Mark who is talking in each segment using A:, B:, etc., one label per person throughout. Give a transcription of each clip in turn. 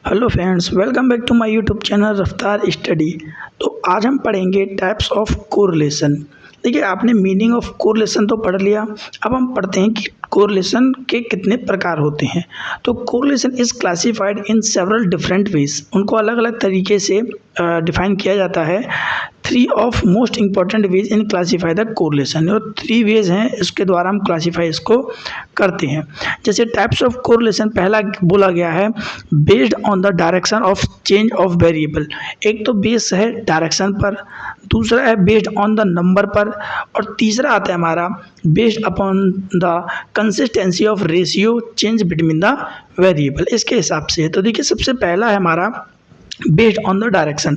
A: Hello friends, welcome back to my YouTube channel Raftaar Study. तो आज हम पढ़ेंगे टाइप्स ऑफ कोरिलेशन। देखिए, आपने मीनिंग ऑफ कोरिलेशन तो पढ़ लिया। अब हम पढ़ते हैं कि कोरिलेशन के कितने प्रकार होते हैं। तो correlation is classified in several different ways. उनको अलग अलग तरीके से डिफाइन किया जाता है। Three of most important ways in classify the correlation. और थ्री वेज हैं, इसके द्वारा हम क्लासीफाई इसको करते हैं। जैसे टाइप्स ऑफ कोरिलेशन, पहला बोला गया है based on the direction of change of variable. एक तो बेस है डायरेक्शन पर, दूसरा है बेस्ड ऑन द नंबर पर, और तीसरा आता है हमारा based upon the consistency of ratio change between the variable. इसके हिसाब से तो देखिए, सबसे पहला है हमारा बेस्ड ऑन द डायरेक्शन।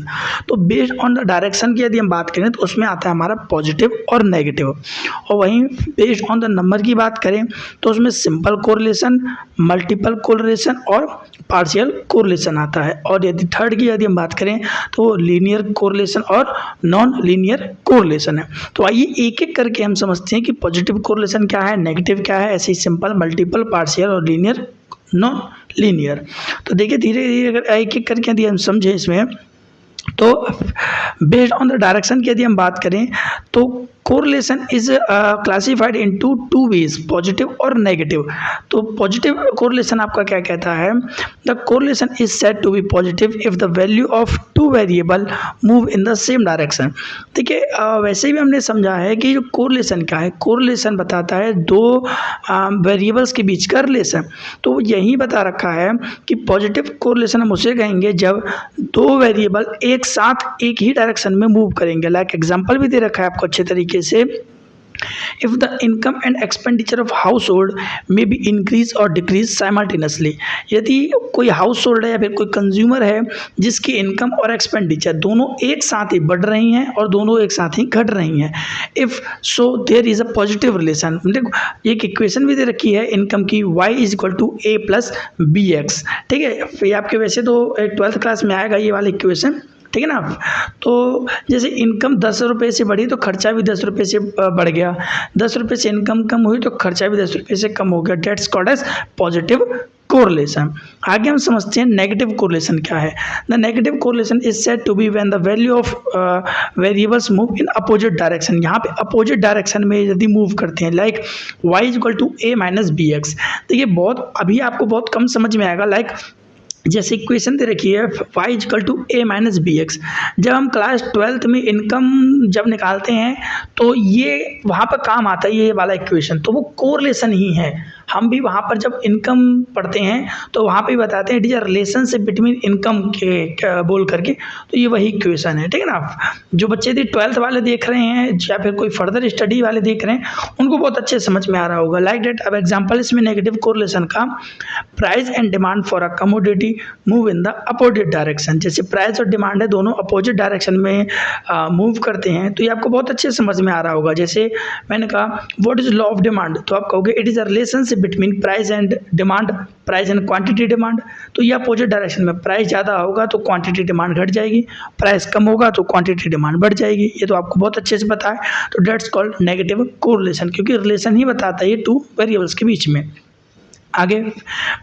A: तो बेस्ड ऑन द डायरेक्शन की यदि हम बात करें तो उसमें आता है हमारा पॉजिटिव और नेगेटिव। और वहीं बेस्ड ऑन द नंबर की बात करें तो उसमें सिंपल कोरिलेशन, मल्टीपल कोरिलेशन और पार्शियल कोरिलेशन आता है। और यदि थर्ड की यदि हम बात करें तो वो लीनियर कोरिलेशन और नॉन लीनियर कोरिलेशन है। तो आइए एक एक करके हम समझते हैं कि पॉजिटिव कोरिलेशन क्या है, नेगेटिव क्या है, ऐसे ही सिंपल, मल्टीपल, पार्शियल और लीनियर, नॉन लीनियर। तो देखिए, धीरे धीरे अगर एक एक करके यदि हम समझें इसमें, तो बेस्ड ऑन द डायरेक्शन की यदि हम बात करें तो correlation is classified into two ways, positive और नेगेटिव। तो पॉजिटिव कोरिलेशन आपका क्या कहता है, the correlation is said to be positive if the value of two variable move in the same direction. देखिए, वैसे भी हमने समझा है कि जो कोरिलेशन क्या है, कोरिलेशन बताता है दो वेरिएबल्स के बीच का रिलेशन। तो यही बता रखा है कि पॉजिटिव कोरिलेशन हम उसे कहेंगे जब दो वेरिएबल एक साथ एक ही डायरेक्शन में मूव करेंगे। लाइक एग्जांपल भी दे रखा है आपको अच्छे तरीके से, if the income and expenditure of household may be increase or decrease simultaneously। यदि कोई हाउस होल्ड है या फिर कोई कंज्यूमर है जिसकी इनकम और एक्सपेंडिचर दोनों एक साथ ही बढ़ रही हैं और दोनों एक साथ ही घट रही हैं, if so there is a positive relation. देखो, एक इक्वेशन भी दे रखी है इनकम की, y is equal to a plus b x. ठीक है, ये आपके वैसे तो 12th क्लास में आएगा ये वाला इक्वेशन, ठीक है ना। तो जैसे इनकम 10 रुपये से बढ़ी तो खर्चा भी 10 रुपये से बढ़ गया, 10 रुपये से इनकम कम हुई तो खर्चा भी 10 रुपये से कम हो गया। That's called as positive correlation. आगे हम समझते हैं नेगेटिव कोरिलेशन क्या है। The negative correlation is said to be when the value of variables move in opposite direction. यहाँ पे अपोजिट डायरेक्शन में यदि मूव करते हैं, like y is equal to a minus b x. देखिए, बहुत अभी आपको बहुत कम समझ में आएगा। लाइक जैसे इक्वेशन दे रखी है y equal to a minus b x. जब हम क्लास 12th में इनकम जब निकालते हैं तो ये वहाँ पर काम आता है, ये वाला इक्वेशन। तो वो कोरिलेशन ही है। हम भी वहाँ पर जब इनकम पढ़ते हैं तो वहाँ पे बताते हैं it is a relationship between income के बोल करके। तो ये वही इक्वेशन है, ठीक है ना। जो बच्चे यदि 12th वाले देख रहे हैं या फिर कोई फर्दर स्टडी वाले देख रहे हैं उनको बहुत अच्छे समझ में आ रहा होगा। लाइक डेट, अब एग्जाम्पल इसमें नेगेटिव कोरिलेशन का, price and demand for a commodity move in the opposite direction. जैसे प्राइस और डिमांड है दोनों अपोजिट डायरेक्शन में मूव करते हैं, तो ये आपको बहुत अच्छे समझ में आ रहा होगा। जैसे मैंने कहा what is law of demand, तो आप कहोगे it is a relationship between price and demand, price and quantity demand. तो ये अपोजिट डायरेक्शन में, प्राइस ज़्यादा होगा तो क्वांटिटी डिमांड घट जाएगी, प्राइस कम होगा तो क्वांटिटी डिमांड बढ़ जाएगी। ये तो आपको बहुत अच्छे से पता है। तो डेट्स कॉल्ड नेगेटिव कोरिलेशन, क्योंकि रिलेशन ही बताता है ये टू वेरिएबल्स के बीच में। आगे,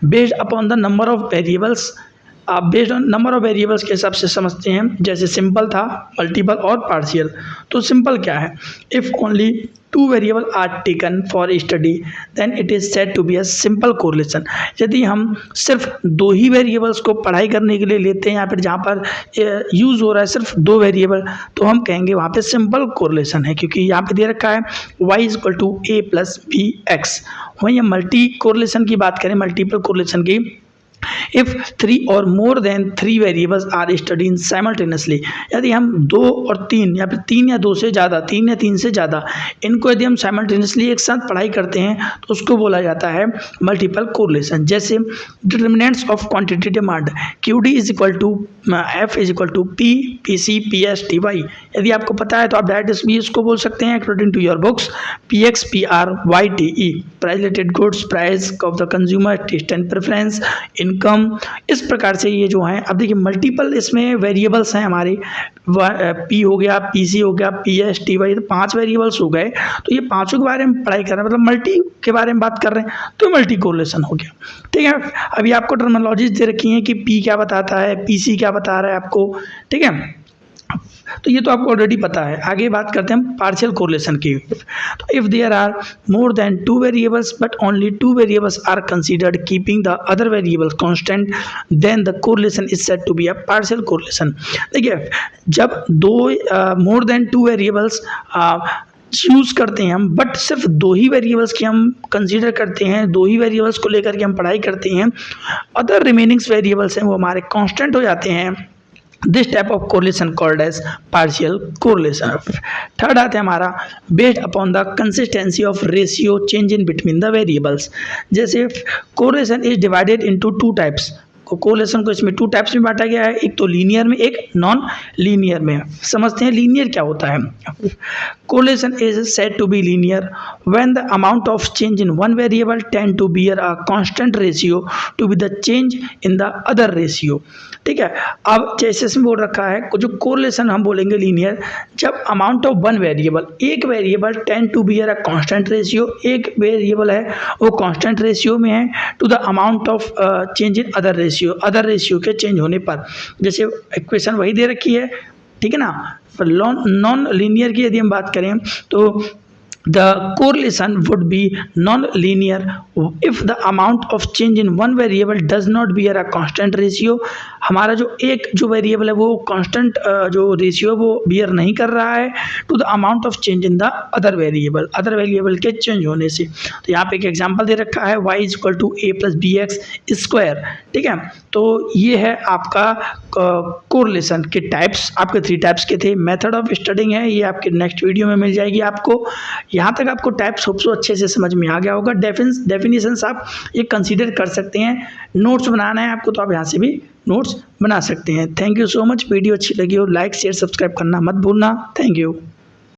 A: based upon the number of variables, आप based on number of variables के हिसाब से समझते हैं। जैसे सिंपल था, मल्टीपल और पार्शियल। तो सिंपल क्या है, if only two variable are taken for study then it is said to be a simple correlation. यदि हम सिर्फ दो ही वेरिएबल्स को पढ़ाई करने के लिए लेते हैं या फिर जहाँ पर यूज़ हो रहा है सिर्फ दो वेरिएबल, तो हम कहेंगे वहाँ पे सिंपल कोरिलेशन है, क्योंकि यहाँ पे दे रखा है y is equal to a plus b x. वहीं मल्टी कोरिलेशन की बात करें, मल्टीपल कोरिलेशन की, इफ थ्री और more than three variables are studied simultaneously. यदि हम दो और तीन या फिर तीन या दो से ज़्यादा, तीन या तीन से ज़्यादा, इनको यदि हम साइमल्टेनियसली एक साथ पढ़ाई करते हैं तो उसको बोला जाता है मल्टीपल कोरिलेशन। जैसे determinants of quantity demand, Q D is equal to F is equal to P P C P S T Y. यदि आपको पता है तो आप डायरेक्ट भी इसको बोल सकते हैं according to your books, P X P R Y T E. Price related goods, price of the consumer, taste and preference, income, इस प्रकार से ये जो है। अब देखिए मल्टीपल इसमें वेरिएबल्स हैं हमारे, पी हो गया, पीसी हो गया, पीएस, टीवाई, तो 5 वेरिएबल्स हो गए। तो ये पांचों के बारे में पढ़ाई कर रहे हैं, मतलब मल्टी के बारे में बात कर रहे हैं, तो मल्टी कोरिलेशन हो गया। ठीक है, अभी आपको टर्मिनोलॉजीज दे रखी है कि पी क्या बताता है, पीसी क्या बता रहा है आपको। ठीक है, तो ये तो आपको ऑलरेडी पता है। आगे बात करते हैं हम पार्शियल कोरिलेशन की। तो if there are more than 2 variables but only 2 variables are considered keeping the other variables constant, then the correlation is said to be a partial correlation. देखिए जब दो मोर देन 2 वेरिएबल्स यूज़ करते हैं हम, but सिर्फ 2 ही variables की हम consider करते हैं, 2 ही वेरिएबल्स को लेकर के हम पढ़ाई करते हैं, अदर रिमेनिंग्स वेरिएबल्स हैं वो हमारे कांस्टेंट हो जाते हैं, this type of correlation called as partial correlation. Third आता है हमारा based upon the consistency of ratio change in between the variables. जैसे correlation is divided into 2 types, correlation को इसमें 2 टाइप्स में बांटा गया है, एक तो लीनियर में, एक नॉन लीनियर में। समझते हैं लीनियर क्या होता है। Correlation is said to be linear when the amount of change in one variable tend to bear a constant ratio to be the change in the other ratio. ठीक है, अब जैसे इसमें बोल रखा है जो कोरिलेशन हम बोलेंगे लीनियर, जब अमाउंट ऑफ वन वेरिएबल, एक variable tend to bear a constant ratio, एक वेरिएबल है वो कांस्टेंट रेशियो में है, to the amount of change in other ratio, other ratio के चेंज होने पर। जैसे इक्वेशन वही दे रखी है, ठीक है ना। नॉन लीनियर की यदि हम बात करें तो the correlation would be non-linear if the amount of change in one variable does not bear a constant ratio। हमारा जो वेरिएबल है वो कांस्टेंट जो रेशियो वो बियर नहीं कर रहा है to the amount of change in the other variable के चेंज होने से। तो यहाँ पे एक एग्जांपल दे रखा है y equal to a plus b x square. ठीक है, तो ये है आपका कोरिलेशन के टाइप्स, आपके 3 टाइप्स के थे। मेथड ऑफ स्टडिंग है ये आपके नेक्स्ट वीडियो में मिल जाएगी आपको। यहाँ तक आपको टाइप्स होप सो अच्छे से समझ में आ गया होगा। डेफिनेशंस आप ये कंसीडर कर सकते हैं। नोट्स बनाना है आपको तो आप यहाँ से भी नोट्स बना सकते हैं। Thank you so much. Video अच्छी लगी हो लाइक शेयर सब्सक्राइब करना मत भूलना। Thank you.